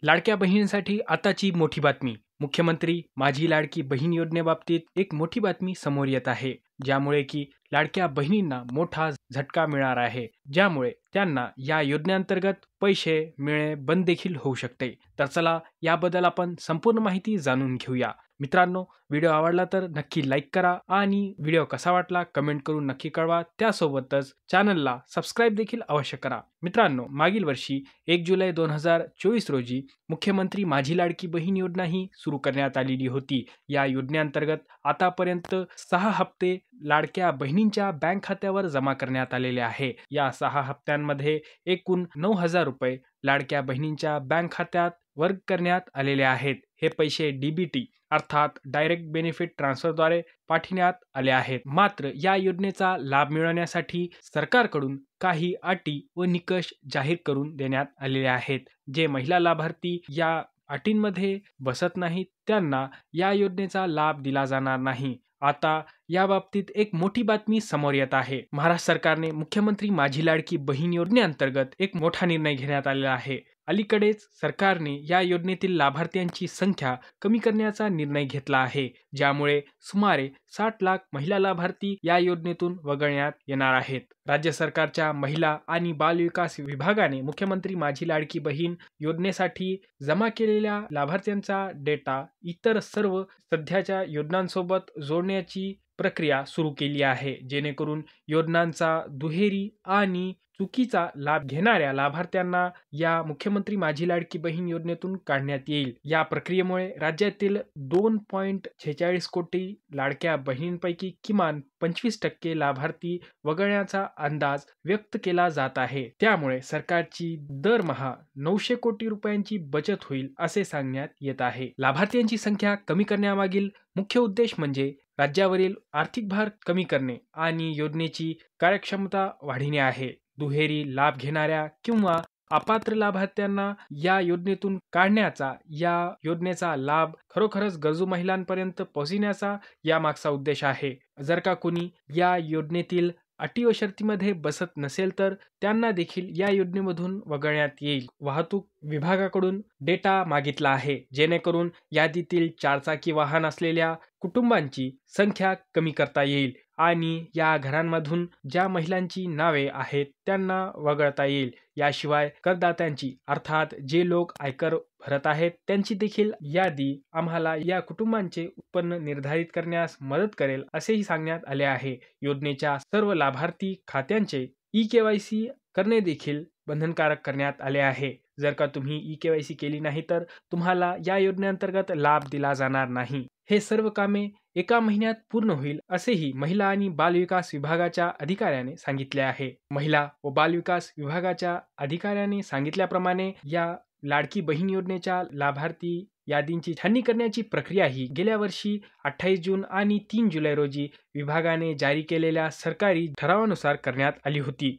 लाडक्या बहिणींसाठी आताची मोठी बातमी. मुख्यमंत्री माझी लाडकी बहीण योजनेबाबतीत एक मोठी बातमी समोर येत आहे. ज्यामुळे की लाडक्या बहिणींना मोठा झटका मिळणार आहे. ज्यामुळे त्यांना या योजनेअंतर्गत पैसे मिळणे बंद देखील होऊ शकते. तर चला याबद्दल आपण संपूर्ण माहिती जाणून घेऊया. मित्रांनो, व्हिडिओ आवडला तर नक्की लाईक करा आणि व्हिडिओ कसा वाटला कमेंट करून नक्की कळवा. त्यासोबतच चॅनलला सबस्क्राईब देखील अवश्य करा. मित्रांनो, मागील वर्षी 1 जुलै 2024 रोजी मुख्यमंत्री माझी लाडकी बहीण योजना ही सुरू करण्यात आलेली होती. या योजनेअंतर्गत आतापर्यंत 6 हप्ते लाडक्या बहिणींच्या बँक खात्यावर जमा करण्यात आलेले आहे. या 6 हप्त्यांमध्ये एकूण 9,000 रुपये लाडक्या बहिणींच्या बँक खात्यात वर्ग करण्यात आलेले आहेत. हे पैसे डीबीटी अर्थात डायरेक्ट बेनिफिट ट्रान्सफरद्वारे पाठविण्यात आले आहेत. मात्र या योजनेचा लाभ मिळवण्यासाठी सरकारकडून काही अटी व निकष जाहीर करून देण्यात आलेले आहेत. जे महिला लाभार्थी या अटींमध्ये बसत नाहीत त्यांना या योजनेचा लाभ दिला जाणार नाही. आता या बाबतीत एक मोठी बातमी समोर येत आहे. महाराष्ट्र सरकारने मुख्यमंत्री माझी लाडकी बहीण योजनेअंतर्गत एक मोठा निर्णय घेण्यात आलेला आहे. अलीकडेच सरकारने या योजनेतील लाभार्थ्यांची संख्या कमी करण्याचा निर्णय घेतला आहे. ज्यामुळे सुमारे 60 लाख महिला लाभार्थी या योजनेतून वगळण्यात येणार आहेत. राज्य सरकारच्या महिला आणि बाल विकास विभागाने मुख्यमंत्री माझी लाडकी बहीण योजनेसाठी जमा केलेल्या लाभार्थ्यांचा डेटा इतर सर्व सध्याच्या योजनांसोबत जोडण्याची प्रक्रिया सुरू केली आहे. जेणेकरून योजनांचा दुहेरी आणि चुकीचा लाभ घेणाऱ्या लाभार्थ्यांना या मुख्यमंत्री माझी लाडकी बहीण योजनेतून काढण्यात येईल. या प्रक्रियेमुळे राज्यातील 2.46 कोटी लाडक्या बहिणींपैकी किमान 25% लाभार्थी वगळण्याचा अंदाज व्यक्त केला जात आहे. त्यामुळे सरकारची दरमहा 900 कोटी रुपयांची बचत होईल असे सांगण्यात येत आहे. लाभार्थ्यांची संख्या कमी करण्यामागील मुख्य उद्देश म्हणजे राज्यावरील आर्थिक भार कमी करणे आणि योजनेची कार्यक्षमता वाढविणे आहे. दुहेरी लाभ घेणाऱ्या किंवा अपात्र लाभार्थ्यांना या योजनेतून काढण्याचा, या योजनेचा लाभ खरोखरच गरजू महिलांपर्यंत पोहोचविण्याचा यामागचा उद्देश आहे. जर का कोणी या योजनेतील अटी व शर्तीमध्ये बसत नसेल तर त्यांना देखील या योजनेमधून वगळण्यात येईल. वाहतूक विभागाकडून डेटा मागितला आहे जेणेकरून यादीतील 4 चाकी वाहन असलेल्या कुटुंबांची संख्या कमी करता येईल आणि या घरांमधून ज्या महिलांची नावे आहेत त्यांना वगळता येईल. याशिवाय करदात्यांची अर्थात जे लोक आयकर भरत आहेत त्यांची देखील यादी आम्हाला या कुटुंबांचे उत्पन्न निर्धारित करण्यास मदत करेल असेही सांगण्यात आले आहे. योजनेच्या सर्व लाभार्थी खात्यांचे ई-केवायसी करणे देखील बंधनकारक करण्यात आले आहे. जर का तुम्ही ई-केवायसी केली नाही तर तुम्हाला या योजनेअंतर्गत लाभ दिला जाणार नाही. हे सर्व कामे 1 महिन्यात पूर्ण होईल असेही महिला आणि बाल विकास विभागाच्या अधिकाऱ्याने सांगितले आहे. महिला व बाल विकास विभागाच्या अधिकाऱ्याने सांगितल्याप्रमाणे या लाडकी बहीण योजनेच्या लाभार्थी यादींची छाननी करण्याची प्रक्रिया ही गेल्या वर्षी 28 जून आणि 3 जुलै रोजी विभागाने जारी केलेल्या सरकारी ठरावानुसार करण्यात आली होती.